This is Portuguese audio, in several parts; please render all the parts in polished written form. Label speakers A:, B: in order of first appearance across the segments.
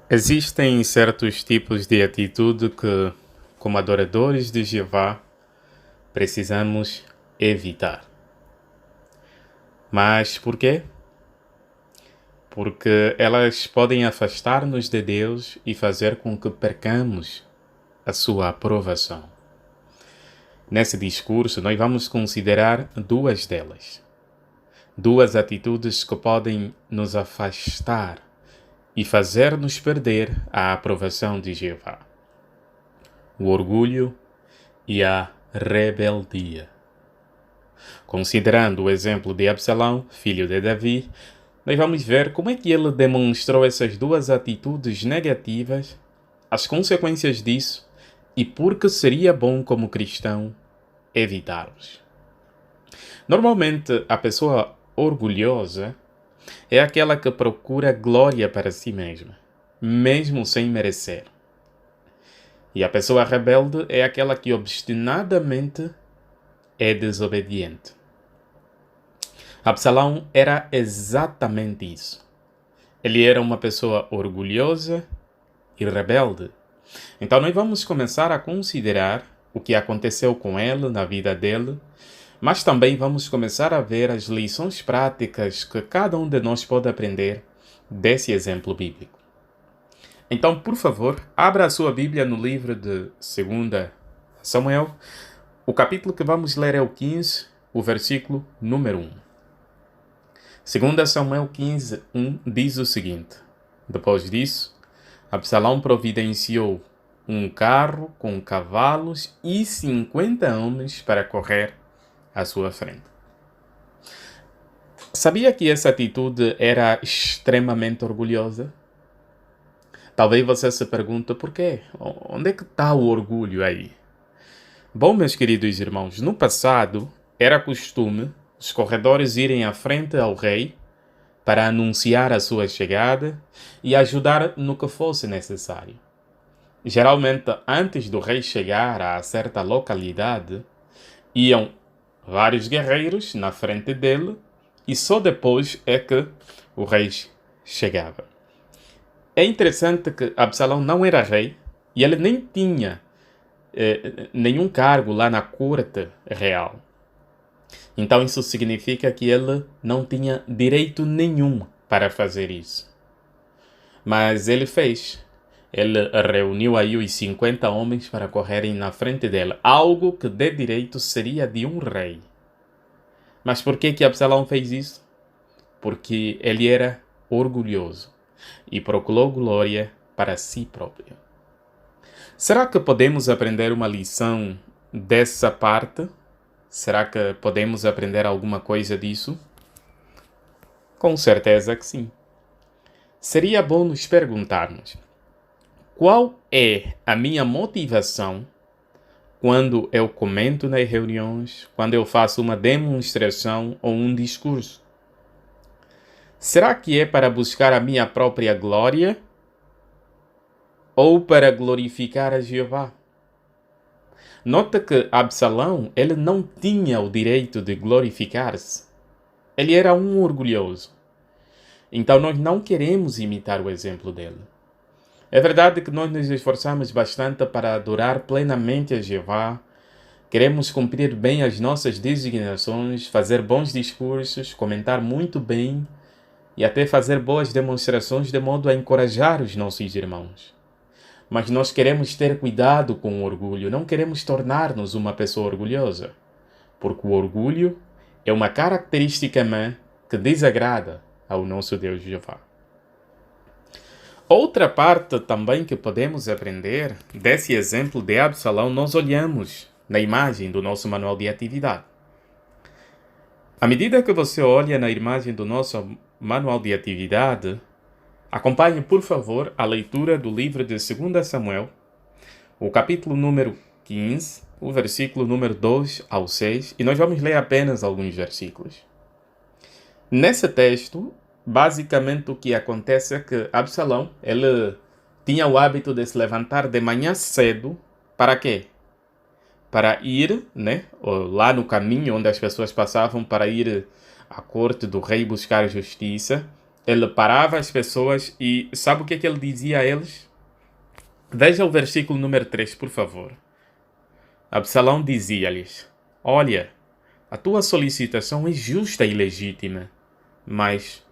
A: Existem certos tipos de atitude que, como adoradores de Jeová, precisamos evitar. Mas por quê? Porque elas podem afastar-nos de Deus e fazer com que percamos a sua aprovação. Nesse discurso, nós vamos considerar duas delas. Duas atitudes que podem nos afastar e fazer-nos perder a aprovação de Jeová: o orgulho e a rebeldia. Considerando o exemplo de Absalão, filho de Davi, nós vamos ver como é que ele demonstrou essas duas atitudes negativas, as consequências disso e por que seria bom como cristão evitá-los. Normalmente, a pessoa orgulhosa é aquela que procura glória para si mesma, mesmo sem merecer. E a pessoa rebelde é aquela que obstinadamente é desobediente. Absalão era exatamente isso. Ele era uma pessoa orgulhosa e rebelde. Então nós vamos começar a considerar o que aconteceu com ele na vida dele, mas também vamos começar a ver as lições práticas que cada um de nós pode aprender desse exemplo bíblico. Então, por favor, abra a sua Bíblia no livro de 2 Samuel. O capítulo que vamos ler é o 15, o versículo número 1. 2 Samuel 15, 1 diz o seguinte: Depois disso, Absalão providenciou um carro com cavalos e 50 homens para correr à sua frente. Sabia que essa atitude era extremamente orgulhosa? Talvez você se pergunte por quê? Onde é que está o orgulho aí? Bom, meus queridos irmãos, no passado era costume os corredores irem à frente ao rei para anunciar a sua chegada e ajudar no que fosse necessário. Geralmente, antes do rei chegar a certa localidade, iam vários guerreiros na frente dele e só depois é que o rei chegava. É interessante que Absalão não era rei e ele nem tinha nenhum cargo lá na corte real. Então isso significa que ele não tinha direito nenhum para fazer isso. Mas ele fez. Ele reuniu aí os 50 homens para correrem na frente dele, algo que de direito seria de um rei. Mas por que Absalão fez isso? Porque ele era orgulhoso e procurou glória para si próprio. Será que podemos aprender uma lição dessa parte? Será que podemos aprender alguma coisa disso? Com certeza que sim. Seria bom nos perguntarmos: qual é a minha motivação quando eu comento nas reuniões, quando eu faço uma demonstração ou um discurso? Será que é para buscar a minha própria glória ou para glorificar a Jeová? Nota que Absalão, ele não tinha o direito de glorificar-se. Ele era um orgulhoso. Então nós não queremos imitar o exemplo dele. É verdade que nós nos esforçamos bastante para adorar plenamente a Jeová. Queremos cumprir bem as nossas designações, fazer bons discursos, comentar muito bem e até fazer boas demonstrações de modo a encorajar os nossos irmãos. Mas nós queremos ter cuidado com o orgulho, não queremos tornar-nos uma pessoa orgulhosa, porque o orgulho é uma característica má que desagrada ao nosso Deus Jeová. Outra parte também que podemos aprender desse exemplo de Absalão, nós olhamos na imagem do nosso manual de atividade. À medida que você olha na imagem do nosso manual de atividade, acompanhe, por favor, a leitura do livro de 2 Samuel, o capítulo número 15, o versículo número 2 ao 6, e nós vamos ler apenas alguns versículos. Nesse texto, basicamente o que acontece é que Absalão, ele tinha o hábito de se levantar de manhã cedo, para quê? Para ir, lá no caminho onde as pessoas passavam para ir à corte do rei buscar justiça, Ele parava as pessoas e sabe o que é que ele dizia a eles? Veja o versículo número 3, por favor. Absalão dizia-lhes: Olha, a tua solicitação é justa e legítima, mas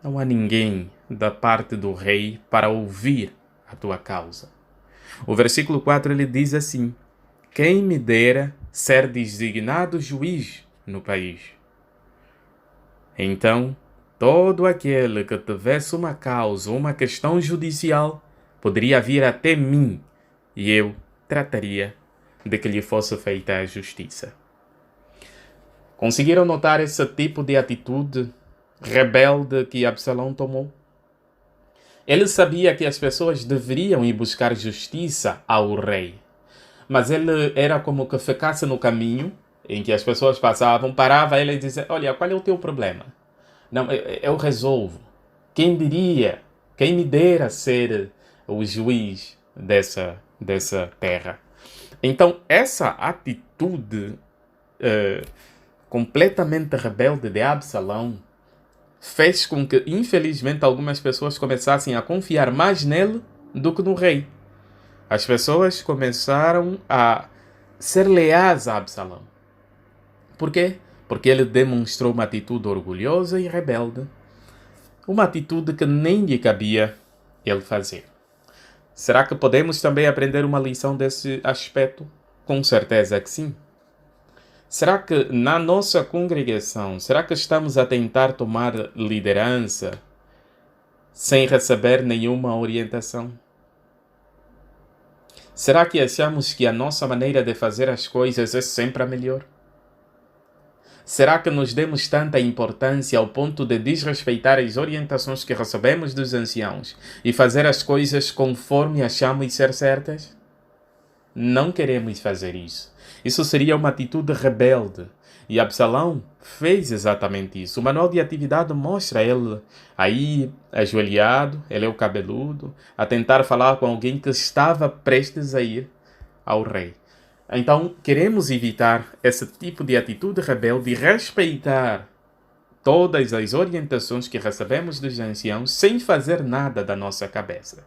A: não há ninguém da parte do rei para ouvir a tua causa. O versículo 4 ele diz assim: Quem me dera ser designado juiz no país. Então, todo aquele que tivesse uma causa, uma questão judicial, poderia vir até mim e eu trataria de que lhe fosse feita a justiça. Conseguiram notar esse tipo de atitude rebelde que Absalão tomou? Ele sabia que as pessoas deveriam ir buscar justiça ao rei, mas ele era como que ficasse no caminho em que as pessoas passavam, parava ele e dizia: Olha, qual é o teu problema? Não, eu resolvo. Quem diria, quem me dera ser o juiz dessa terra? Então, essa atitude completamente rebelde de Absalão fez com que, infelizmente, algumas pessoas começassem a confiar mais nele do que no rei. As pessoas começaram a ser leais a Absalão. Por quê? Porque ele demonstrou uma atitude orgulhosa e rebelde. Uma atitude que nem lhe cabia ele fazer. Será que podemos também aprender uma lição desse aspecto? Com certeza que sim. Será que na nossa congregação, será que estamos a tentar tomar liderança sem receber nenhuma orientação? Será que achamos que a nossa maneira de fazer as coisas é sempre a melhor? Será que nos demos tanta importância ao ponto de desrespeitar as orientações que recebemos dos anciãos e fazer as coisas conforme achamos ser certas? Não queremos fazer isso. Isso seria uma atitude rebelde. E Absalão fez exatamente isso. O manual de atividade mostra ele aí, ajoelhado, ele é o cabeludo, a tentar falar com alguém que estava prestes a ir ao rei. Então, queremos evitar esse tipo de atitude rebelde e respeitar todas as orientações que recebemos dos anciãos sem fazer nada da nossa cabeça.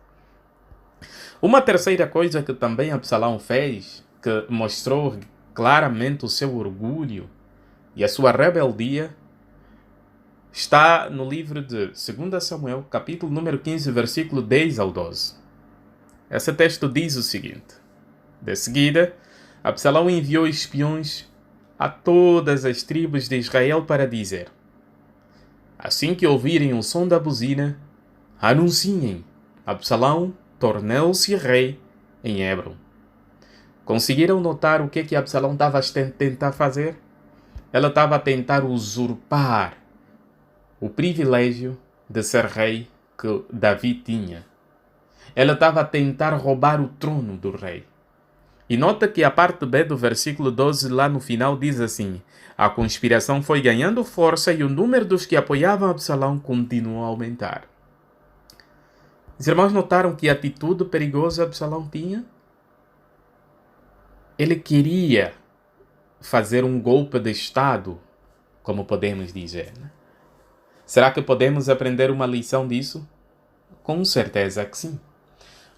A: Uma terceira coisa que também Absalão fez, que mostrou claramente o seu orgulho e a sua rebeldia, está no livro de 2 Samuel, capítulo número 15, versículo 10 ao 12. Esse texto diz o seguinte: De seguida, Absalão enviou espiões a todas as tribos de Israel para dizer: Assim que ouvirem o som da buzina, anunciem: Absalão tornou-se rei em Hebron. Conseguiram notar o que Absalão estava a tentar fazer? Ela estava a tentar usurpar o privilégio de ser rei que Davi tinha. Ela estava a tentar roubar o trono do rei. E nota que a parte B do versículo 12 lá no final diz assim: A conspiração foi ganhando força e o número dos que apoiavam Absalão continuou a aumentar. Os irmãos notaram que atitude perigosa Absalão tinha? Ele queria fazer um golpe de Estado, como podemos dizer. Será que podemos aprender uma lição disso? Com certeza que sim.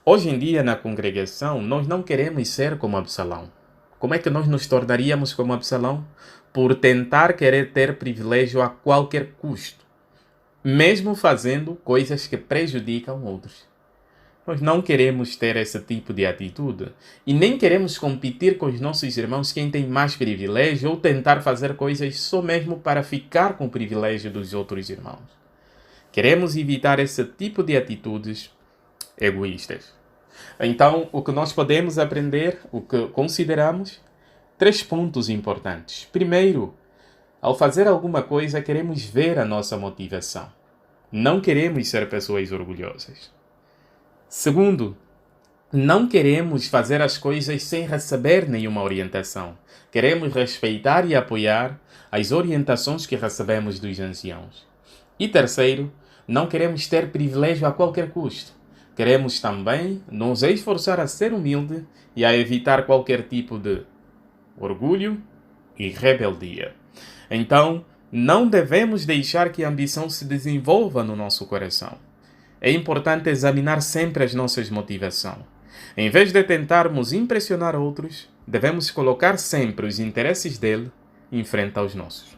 A: Hoje em dia, na congregação, nós não queremos ser como Absalão. Como é que nós nos tornaríamos como Absalão? Por tentar querer ter privilégio a qualquer custo, mesmo fazendo coisas que prejudicam outros. Nós não queremos ter esse tipo de atitude e nem queremos competir com os nossos irmãos quem tem mais privilégio ou tentar fazer coisas só mesmo para ficar com o privilégio dos outros irmãos. Queremos evitar esse tipo de atitudes egoístas. Então, o que nós podemos aprender, o que consideramos, 3 pontos importantes. Primeiro, ao fazer alguma coisa, queremos ver a nossa motivação. Não queremos ser pessoas orgulhosas. Segundo, não queremos fazer as coisas sem receber nenhuma orientação. Queremos respeitar e apoiar as orientações que recebemos dos anciãos. E terceiro, não queremos ter privilégio a qualquer custo. Queremos também nos esforçar a ser humilde e a evitar qualquer tipo de orgulho e rebeldia. Então, Não devemos deixar que a ambição se desenvolva no nosso coração. É importante examinar sempre as nossas motivações. Em vez de tentarmos impressionar outros, devemos colocar sempre os interesses dele em frente aos nossos.